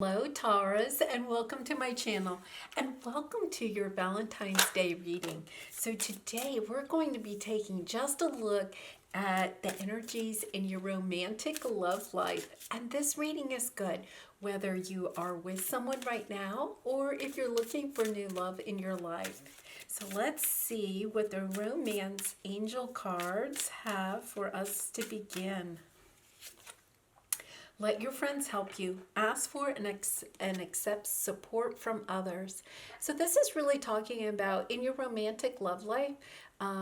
Hello Taurus, and welcome to my channel, and welcome to your Valentine's Day reading. So today we're going to be taking just a look at the energies in your romantic love life, and this reading is good whether you are with someone right now or if you're looking for new love in your life. So let's see what the romance angel cards have for us to begin. Let your friends help you. Ask for and accept support from others. So this is really talking about in your romantic love life,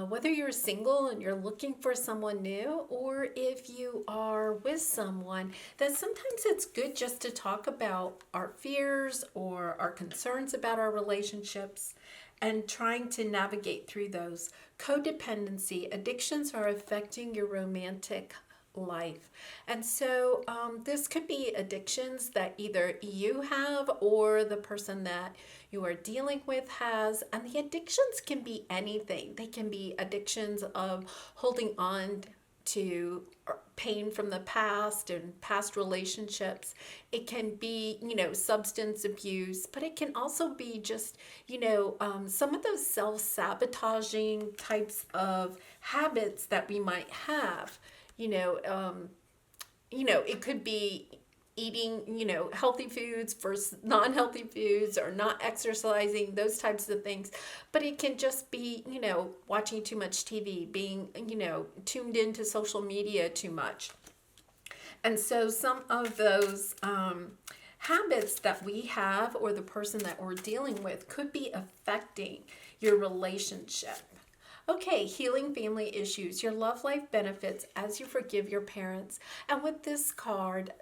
whether you're single and you're looking for someone new, or if you are with someone, that sometimes it's good just to talk about our fears or our concerns about our relationships and trying to navigate through those. Codependency, addictions are affecting your romantic life. And so this could be addictions that either you have or the person that you are dealing with has. And the addictions can be anything. They can be addictions of holding on to pain from the past and past relationships. It can be, substance abuse, but it can also be just, some of those self-sabotaging types of habits that we might have. It could be eating, healthy foods versus non-healthy foods, or not exercising, those types of things. But it can just be, watching too much TV, being, tuned into social media too much. And so some of those habits that we have, or the person that we're dealing with, could be affecting your relationship. Okay, healing family issues. Your love life benefits as you forgive your parents. And with this card,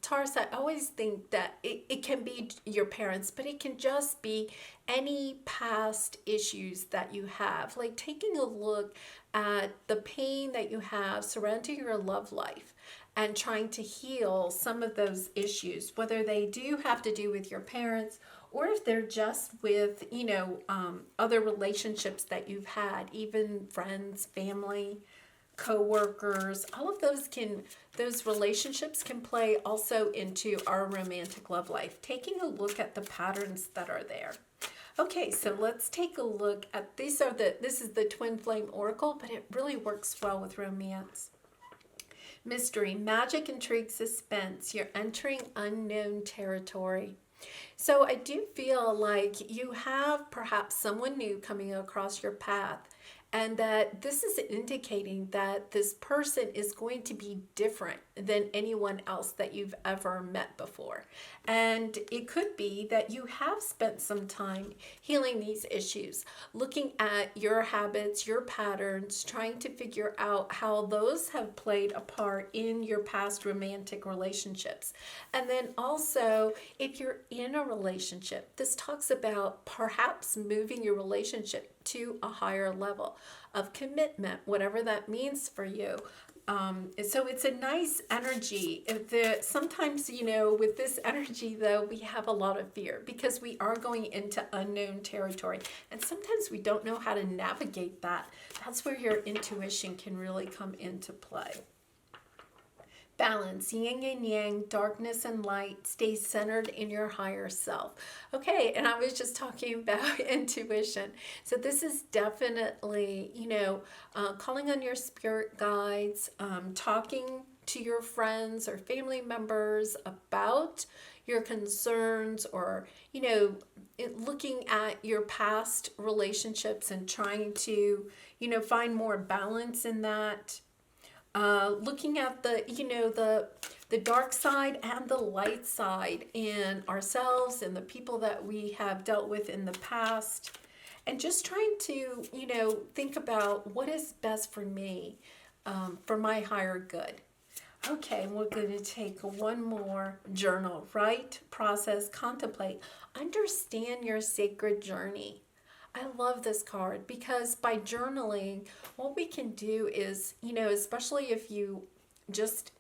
Taurus, I always think that it can be your parents, but it can just be any past issues that you have. Like taking a look at the pain that you have surrounding your love life and trying to heal some of those issues, whether they do have to do with your parents or if they're just with, other relationships that you've had, even friends, family, co-workers. All of those relationships can play also into our romantic love life. Taking a look at the patterns that are there. Okay, so let's take a look at this is the Twin Flame Oracle, but it really works well with romance. Mystery, magic, intrigue, suspense. You're entering unknown territory. So I do feel like you have perhaps someone new coming across your path, and that this is indicating that this person is going to be different than anyone else that you've ever met before. And it could be that you have spent some time healing these issues, looking at your habits, your patterns, trying to figure out how those have played a part in your past romantic relationships. And then also, if you're in a relationship, this talks about perhaps moving your relationship to a higher level of commitment, whatever that means for you. So it's a nice energy. Sometimes, with this energy, though, we have a lot of fear because we are going into unknown territory. And sometimes we don't know how to navigate that. That's where your intuition can really come into play. Balance, yin and yang, darkness and light. Stay centered in your higher self. Okay, and I was just talking about intuition. So this is definitely, calling on your spirit guides, talking to your friends or family members about your concerns, or, looking at your past relationships and trying to, find more balance in that. Looking at the dark side and the light side in ourselves and the people that we have dealt with in the past, and just trying to think about what is best for me, for my higher good. Okay, we're going to take one more. Journal, write, process, contemplate, understand your sacred journey. I love this card because by journaling, what we can do is, especially if you just,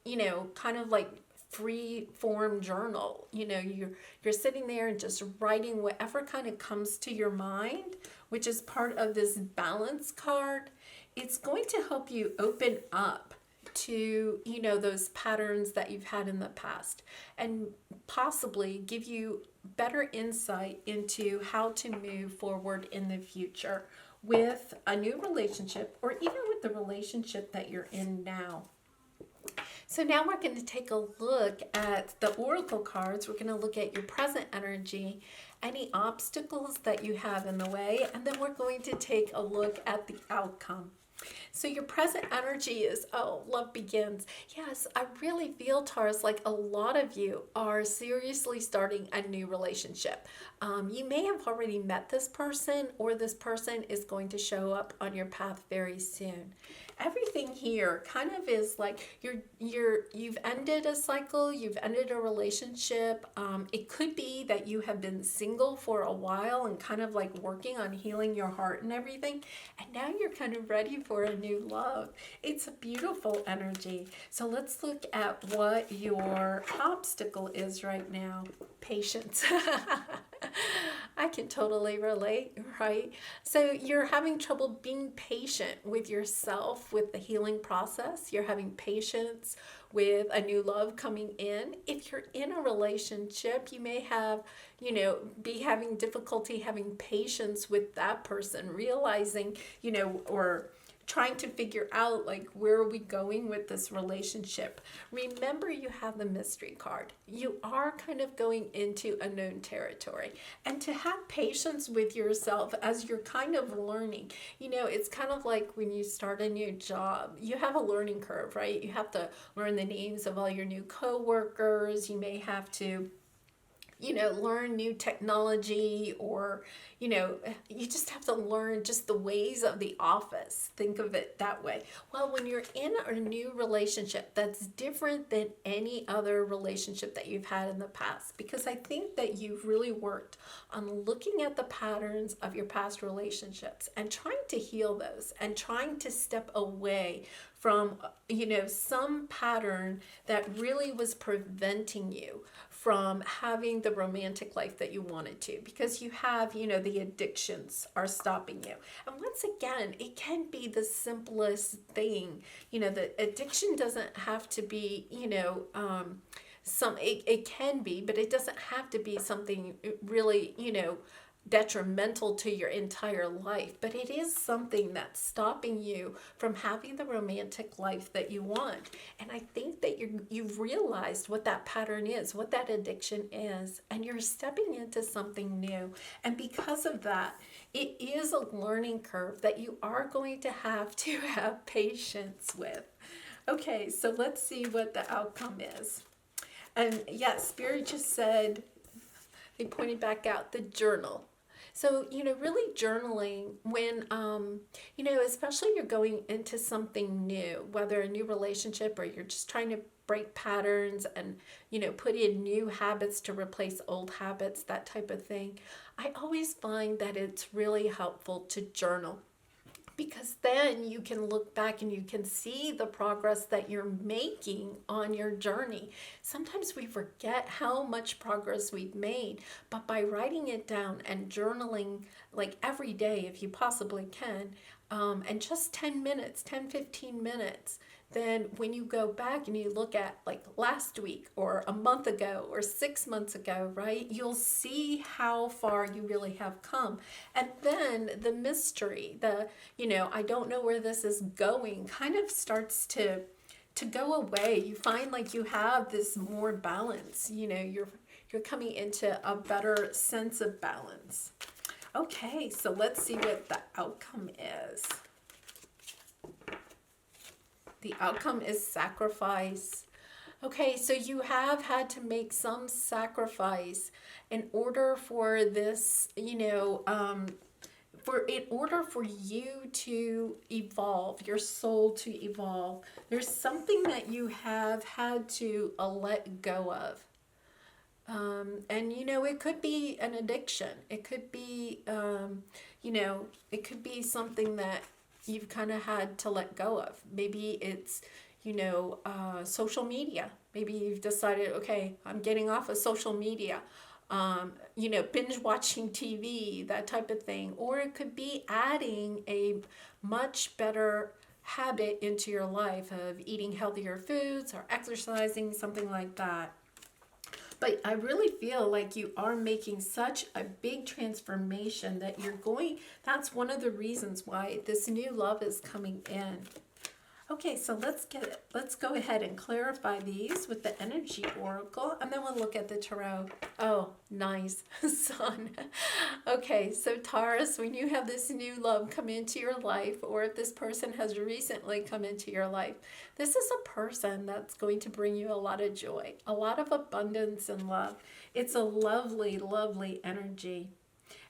kind of like free form journal, you're sitting there and just writing whatever kind of comes to your mind, which is part of this balance card. It's going to help you open up to, those patterns that you've had in the past, and possibly give you better insight into how to move forward in the future with a new relationship, or even with the relationship that you're in now. So now we're going to take a look at the oracle cards. We're going to look at your present energy, any obstacles that you have in the way, and then we're going to take a look at the outcome. So your present energy is, love begins. Yes, I really feel, Taurus, like a lot of you are seriously starting a new relationship. You may have already met this person, or this person is going to show up on your path very soon. Everything here kind of is like you've ended a cycle, you've ended a relationship. It could be that you have been single for a while and kind of like working on healing your heart and everything, and now you're kind of ready for a new love. It's a beautiful energy. So let's look at what your obstacle is right now. Patience. I can totally relate, right? So you're having trouble being patient with yourself, with the healing process. You're having patience with a new love coming in. If you're in a relationship, you may have, be having difficulty having patience with that person, realizing, or trying to figure out, like, where are we going with this relationship? Remember, you have the mystery card. You are kind of going into unknown territory. And to have patience with yourself as you're kind of learning, it's kind of like when you start a new job. You have a learning curve, right? You have to learn the names of all your new coworkers. You may have to learn new technology, or, you just have to learn just the ways of the office. Think of it that way. Well, when you're in a new relationship, that's different than any other relationship that you've had in the past, because I think that you've really worked on looking at the patterns of your past relationships and trying to heal those, and trying to step away from, some pattern that really was preventing you from having the romantic life that you wanted to, because you have, the addictions are stopping you. And once again, it can be the simplest thing. The addiction doesn't have to be, it can be, but it doesn't have to be something really, detrimental to your entire life, but it is something that's stopping you from having the romantic life that you want. And I think that you've realized what that pattern is, what that addiction is, and you're stepping into something new. And because of that, it is a learning curve that you are going to have patience with. Okay, so let's see what the outcome is. And yes, Spirit just said, they pointed back out the journal. So, really journaling when, especially you're going into something new, whether a new relationship, or you're just trying to break patterns and, put in new habits to replace old habits, that type of thing. I always find that it's really helpful to journal, because then you can look back and you can see the progress that you're making on your journey. Sometimes we forget how much progress we've made, but by writing it down and journaling, like every day if you possibly can, and just 10 15 minutes, then when you go back and you look at like last week or a month ago or 6 months ago, right, you'll see how far you really have come. And then the mystery, I don't know where this is going, kind of starts to go away. You find like you have this more balance, you're coming into a better sense of balance. Okay, so let's see what the outcome is. The outcome is sacrifice. Okay, so you have had to make some sacrifice in order for this, in order for you to evolve, your soul to evolve. There's something that you have had to let go of. And it could be an addiction. It could be, it could be something that you've kind of had to let go of. Maybe it's, social media. Maybe you've decided, okay, I'm getting off of social media. Binge watching TV, that type of thing. Or it could be adding a much better habit into your life of eating healthier foods or exercising, something like that. But I really feel like you are making such a big transformation that that's one of the reasons why this new love is coming in. Okay, so let's go ahead and clarify these with the energy oracle, and then we'll look at the tarot. Oh, nice. Sun. Okay, so Taurus, when you have this new love come into your life, or if this person has recently come into your life, this is a person that's going to bring you a lot of joy, a lot of abundance and love. It's a lovely, lovely energy.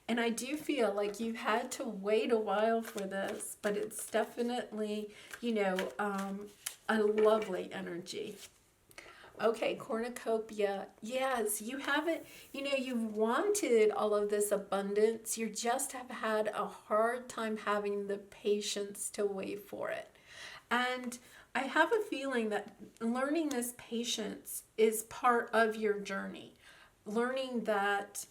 And I do feel like you had to wait a while for this, but it's definitely, a lovely energy. Okay, cornucopia. Yes, you haven't, you've wanted all of this abundance. You just have had a hard time having the patience to wait for it. And I have a feeling that learning this patience is part of your journey. Learning that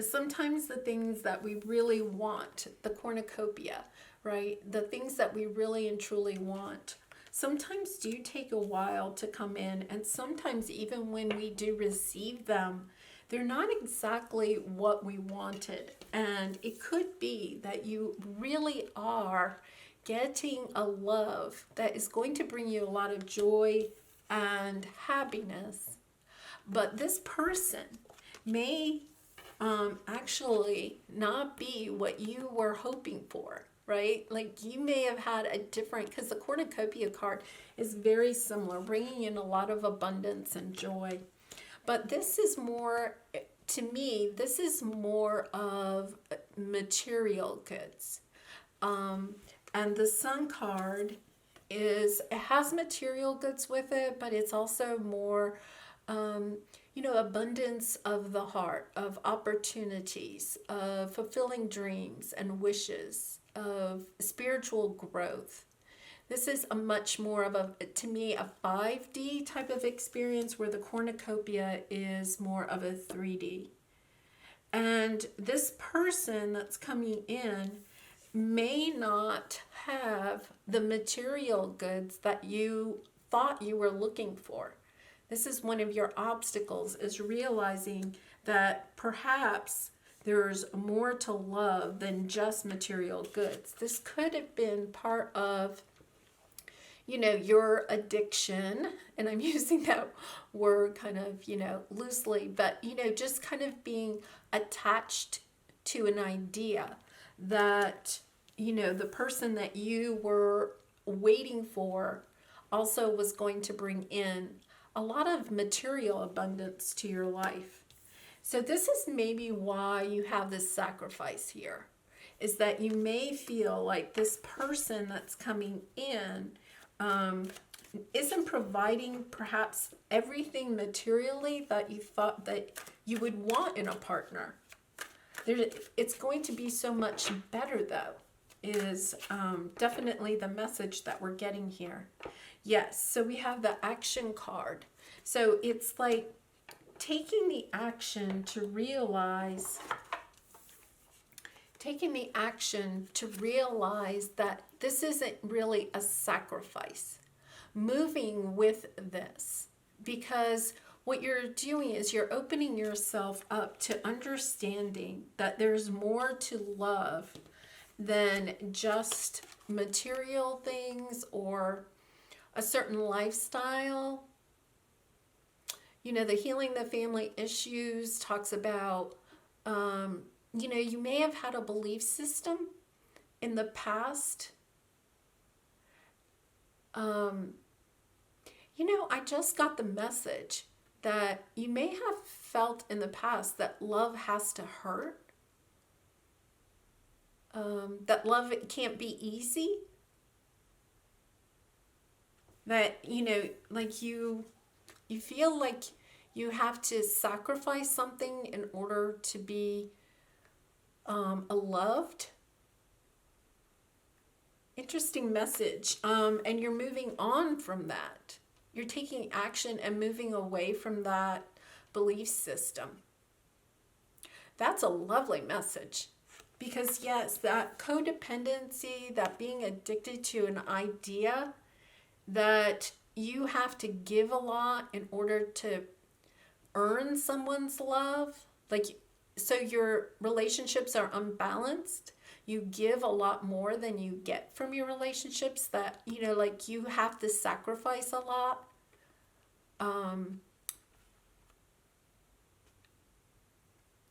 sometimes the things that we really want, the cornucopia, right? The things that we really and truly want, sometimes do take a while to come in. And sometimes even when we do receive them, they're not exactly what we wanted. And it could be that you really are getting a love that is going to bring you a lot of joy and happiness. But this person may actually not be what you were hoping for, right? Like you may have had a different, because the cornucopia card is very similar, bringing in a lot of abundance and joy. But this is more, to me, this is more of material goods. And the Sun card it has material goods with it, but it's also more, abundance of the heart, of opportunities, of fulfilling dreams and wishes, of spiritual growth. This is a much more of to me, a 5D type of experience, where the cornucopia is more of a 3D. And this person that's coming in may not have the material goods that you thought you were looking for. This is one of your obstacles, is realizing that perhaps there's more to love than just material goods. This could have been part of, your addiction, and I'm using that word kind of, loosely, but, just kind of being attached to an idea that, the person that you were waiting for also was going to bring in a lot of material abundance to your life. So this is maybe why you have this sacrifice here, is that you may feel like this person that's coming in isn't providing perhaps everything materially that you thought that you would want in a partner. It's going to be so much better, though, is definitely the message that we're getting here. Yes, so we have the action card. So it's like taking the action to realize that this isn't really a sacrifice. Moving with this, because what you're doing is you're opening yourself up to understanding that there's more to love than just material things or a certain lifestyle. The Healing the Family Issues talks about, you may have had a belief system in the past. I just got the message that you may have felt in the past that love has to hurt. That love can't be easy. That, like you feel like you have to sacrifice something in order to be loved. Interesting message. And you're moving on from that. You're taking action and moving away from that belief system. That's a lovely message. Because yes, that codependency, that being addicted to an idea that you have to give a lot in order to earn someone's love, like, so your relationships are unbalanced. You give a lot more than you get from your relationships, that, like, you have to sacrifice a lot.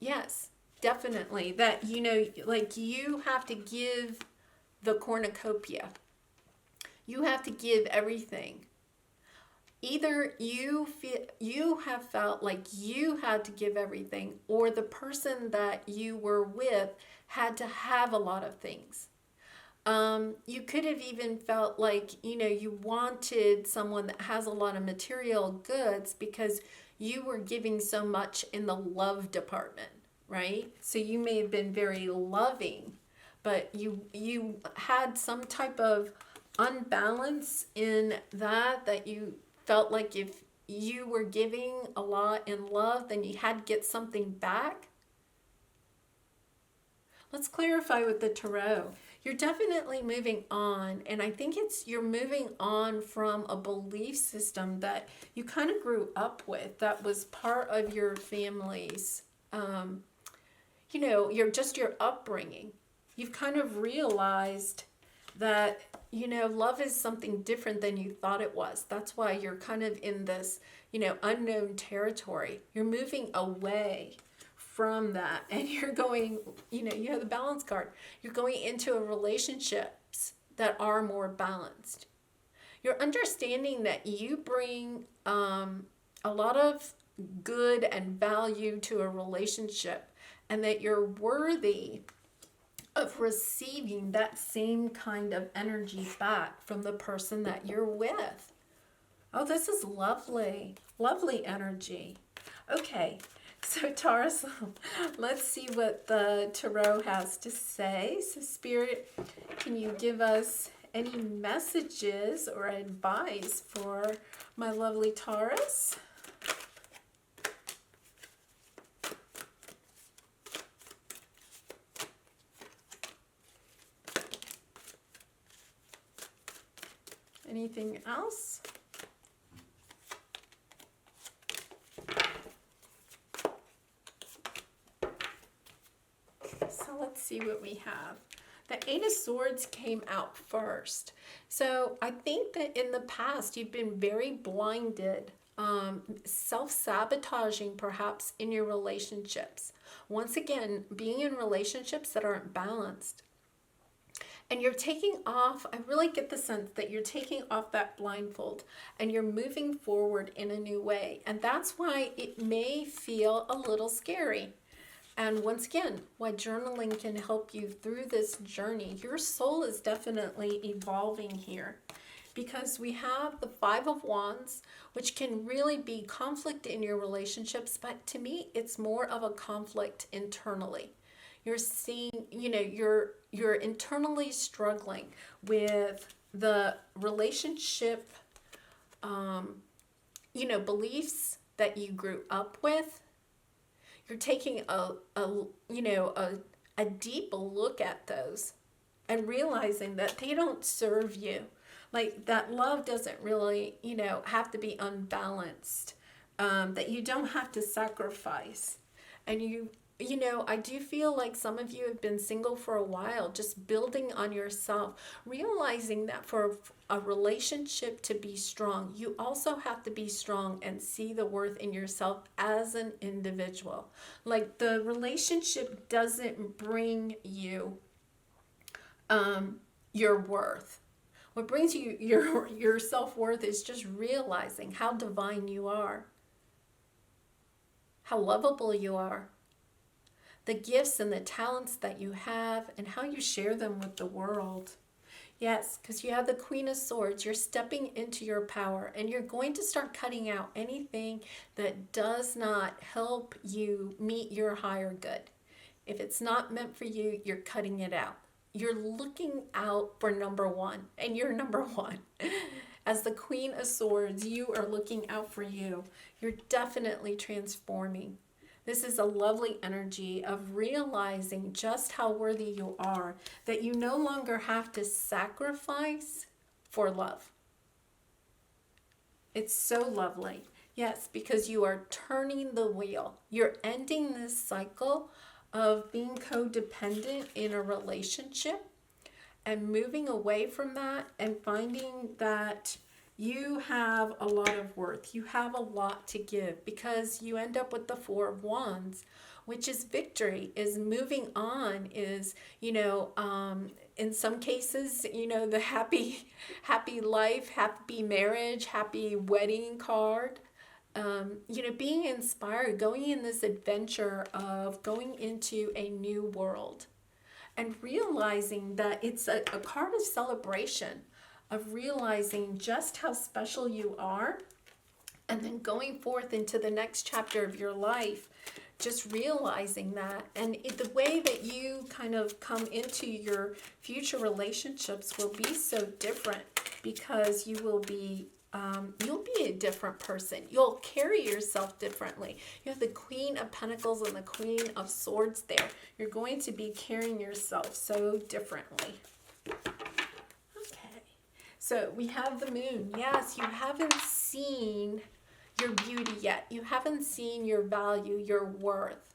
Yes, definitely. That, like, you have to give the cornucopia. You have to give everything. Either you have felt like you had to give everything, or the person that you were with had to have a lot of things. You could have even felt like, you wanted someone that has a lot of material goods because you were giving so much in the love department, right? So you may have been very loving, but you had some type of unbalance in that you felt like if you were giving a lot in love, then you had to get something back. Let's clarify with the Tarot. You're definitely moving on, and I think you're moving on from a belief system that you kind of grew up with, that was part of your family's, your upbringing. You've kind of realized that, love is something different than you thought it was. That's why you're kind of in this, unknown territory. You're moving away from that, and you're going, you have the balance card. You're going into a relationships that are more balanced. You're understanding that you bring a lot of good and value to a relationship, and that you're worthy of receiving that same kind of energy back from the person that you're with. Oh, this is lovely. Lovely energy. Okay. So Taurus, let's see what the Tarot has to say. So Spirit, can you give us any messages or advice for my lovely Taurus? Anything else? So let's see what we have. The Eight of Swords came out first. So I think that in the past you've been very blinded, self-sabotaging perhaps in your relationships. Once again, being in relationships that aren't balanced. And you're taking off, I really get the sense that you're taking off that blindfold and you're moving forward in a new way. And that's why it may feel a little scary. And once again, why journaling can help you through this journey. Your soul is definitely evolving here, because we have the Five of Wands, which can really be conflict in your relationships. But to me, it's more of a conflict internally. You're seeing, you're internally struggling with the relationship, beliefs that you grew up with. You're taking a deep look at those and realizing that they don't serve you. Like, that love doesn't really, have to be unbalanced, that you don't have to sacrifice. And I do feel like some of you have been single for a while, just building on yourself, realizing that for a relationship to be strong, you also have to be strong and see the worth in yourself as an individual. Like, the relationship doesn't bring you your worth. What brings you your self-worth is just realizing how divine you are, how lovable you are, the gifts and the talents that you have, and how you share them with the world. Yes, because you have the Queen of Swords. You're stepping into your power, and you're going to start cutting out anything that does not help you meet your higher good. If it's not meant for you, you're cutting it out. You're looking out for number one, and you're number one. As the Queen of Swords, you are looking out for you. You're definitely transforming. This is a lovely energy of realizing just how worthy you are, that you no longer have to sacrifice for love. It's so lovely. Yes, because you are turning the wheel. You're ending this cycle of being codependent in a relationship and moving away from that and finding that you have a lot of worth. You have a lot to give, because you end up with the Four of Wands, which is victory, is moving on, is, in some cases, the happy life, happy marriage, happy wedding card. Being inspired, going in this adventure of going into a new world and realizing that it's a card of celebration, of realizing just how special you are, and then going forth into the next chapter of your life, just realizing that. And the way that you kind of come into your future relationships will be so different, because you'll be a different person. You'll carry yourself differently. You have the Queen of Pentacles and the Queen of Swords there. You're going to be carrying yourself so differently. So we have the Moon. Yes, you haven't seen your beauty yet. You haven't seen your value, your worth,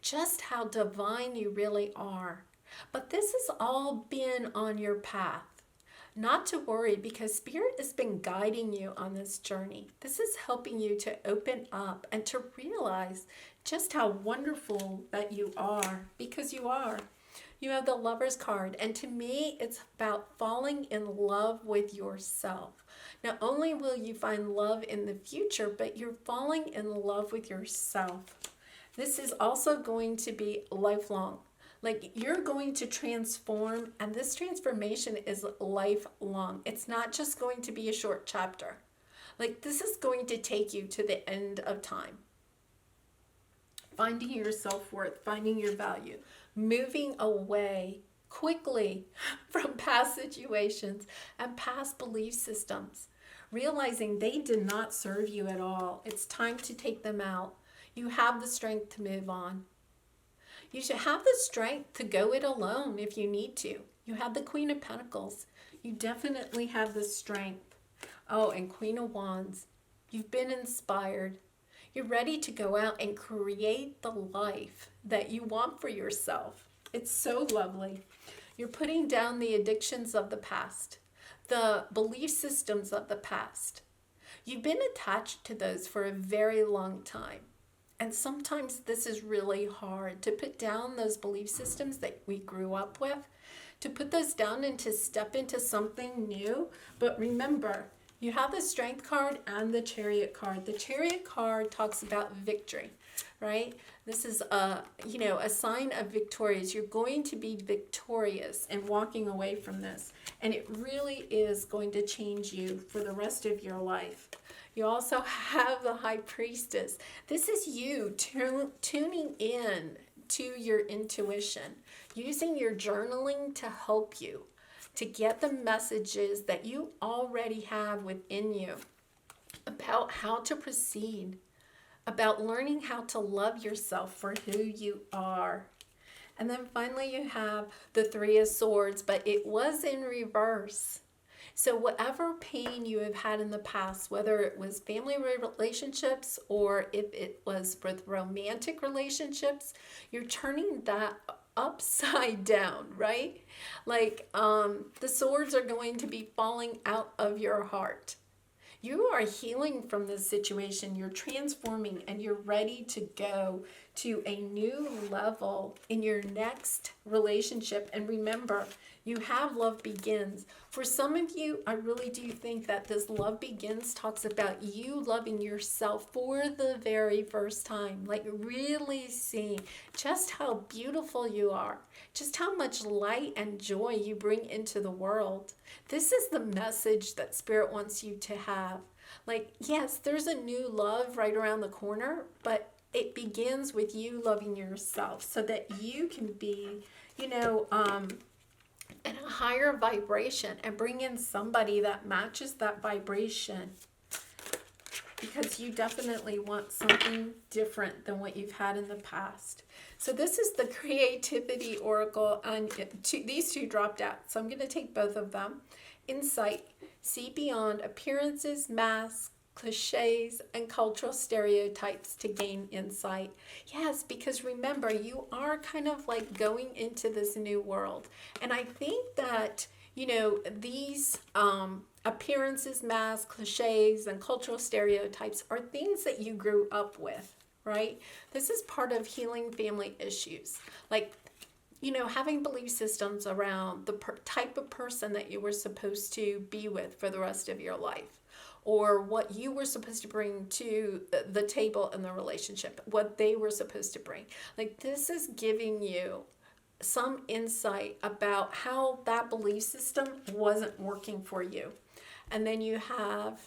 just how divine you really are. But this has all been on your path. Not to worry, because Spirit has been guiding you on this journey. This is helping you to open up and to realize just how wonderful that you are, because you are. You have the Lover's card, and to me, it's about falling in love with yourself. Not only will you find love in the future, but you're falling in love with yourself. This is also going to be lifelong. Like, you're going to transform, and this transformation is lifelong. It's not just going to be a short chapter. Like, this is going to take you to the end of time. Finding your self-worth, finding your value, moving away quickly from past situations and past belief systems, realizing they did not serve you at all. It's time to take them out. You have the strength to move on. You should have the strength to go it alone if you need to. You have the Queen of Pentacles. You definitely have the strength. Oh, and Queen of Wands. You've been inspired. You're ready to go out and create the life that you want for yourself. It's so lovely. You're putting down the addictions of the past, the belief systems of the past. You've been attached to those for a very long time. And sometimes this is really hard, to put down those belief systems that we grew up with, to put those down and to step into something new. But remember, you have the Strength card and the Chariot card. The Chariot card talks about victory, right? This is a sign of victorious. You're going to be victorious and walking away from this. And it really is going to change you for the rest of your life. You also have the High Priestess. This is you tuning in to your intuition, using your journaling to help you to get the messages that you already have within you about how to proceed, about learning how to love yourself for who you are. And then finally you have the Three of Swords, but it was in reverse. So whatever pain you have had in the past, whether it was family relationships or if it was with romantic relationships, you're turning that upside down, right? Like the swords are going to be falling out of your heart. You are healing from this situation. You're transforming and you're ready to go to a new level in your next relationship. And remember, you have Love Begins. For some of you, I really do think that this Love Begins talks about you loving yourself for the very first time. Like really seeing just how beautiful you are, just how much light and joy you bring into the world. This is the message that Spirit wants you to have. Like, yes, there's a new love right around the corner, but it begins with you loving yourself so that you can be, in a higher vibration and bring in somebody that matches that vibration. because you definitely want something different than what you've had in the past. So this is the creativity oracle, and these two dropped out. So I'm going to take both of them. Insight, see beyond appearances, masks, cliches, and cultural stereotypes to gain insight. Yes, because remember, you are kind of like going into this new world. And I think that, these appearances, masks, cliches, and cultural stereotypes are things that you grew up with, right? This is part of healing family issues. Like, having belief systems around the type of person that you were supposed to be with for the rest of your life, or what you were supposed to bring to the table in the relationship, what they were supposed to bring. Like, this is giving you some insight about how that belief system wasn't working for you. And then you have,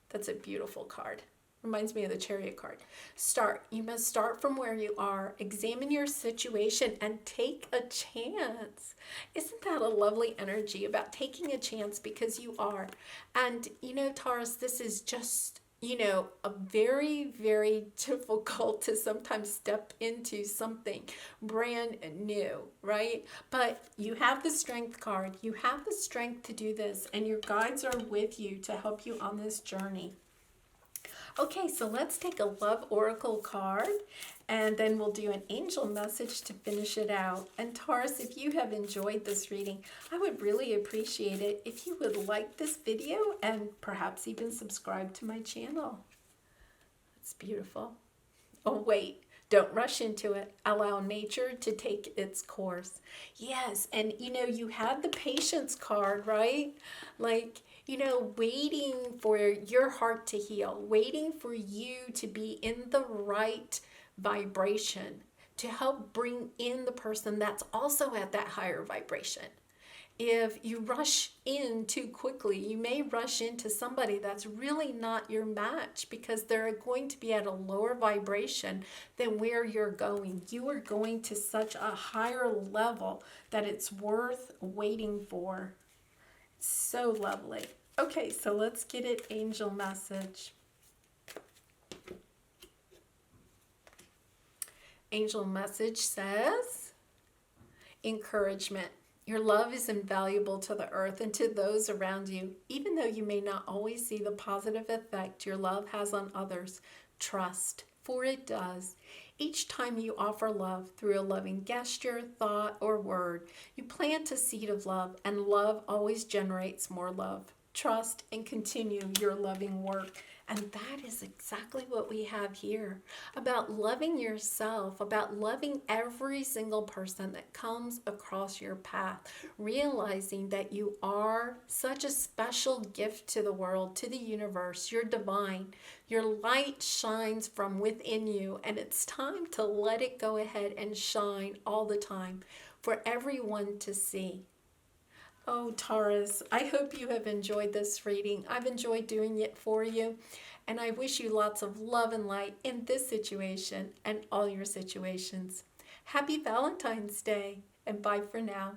that's a beautiful card. Reminds me of the Chariot card. Start. You must start from where you are. Examine your situation and take a chance. Isn't that a lovely energy about taking a chance, because you are? And, Taurus, this is just, a very, very difficult to sometimes step into something brand new, right? But you have the strength card. You have the strength to do this, and your guides are with you to help you on this journey. Okay, so let's take a love oracle card, and then we'll do an angel message to finish it out. And Taurus, if you have enjoyed this reading, I would really appreciate it if you would like this video and perhaps even subscribe to my channel. It's beautiful. Oh, wait. Don't rush into it. Allow nature to take its course. Yes, and you had the patience card, right? Like, waiting for your heart to heal, waiting for you to be in the right vibration to help bring in the person that's also at that higher vibration. If you rush in too quickly, you may rush into somebody that's really not your match, because they're going to be at a lower vibration than where you're going. You are going to such a higher level that it's worth waiting for. It's so lovely. Okay, so let's get it, angel message. Angel message says, encouragement. Your love is invaluable to the earth and to those around you. Even though you may not always see the positive effect your love has on others, trust, for it does. Each time you offer love through a loving gesture, thought, or word, you plant a seed of love, and love always generates more love. Trust and continue your loving work. And that is exactly what we have here, about loving yourself, about loving every single person that comes across your path, realizing that you are such a special gift to the world, to the universe. You're divine. Your light shines from within you, and it's time to let it go ahead and shine all the time for everyone to see. Oh, Taurus, I hope you have enjoyed this reading. I've enjoyed doing it for you, and I wish you lots of love and light in this situation and all your situations. Happy Valentine's Day, and bye for now.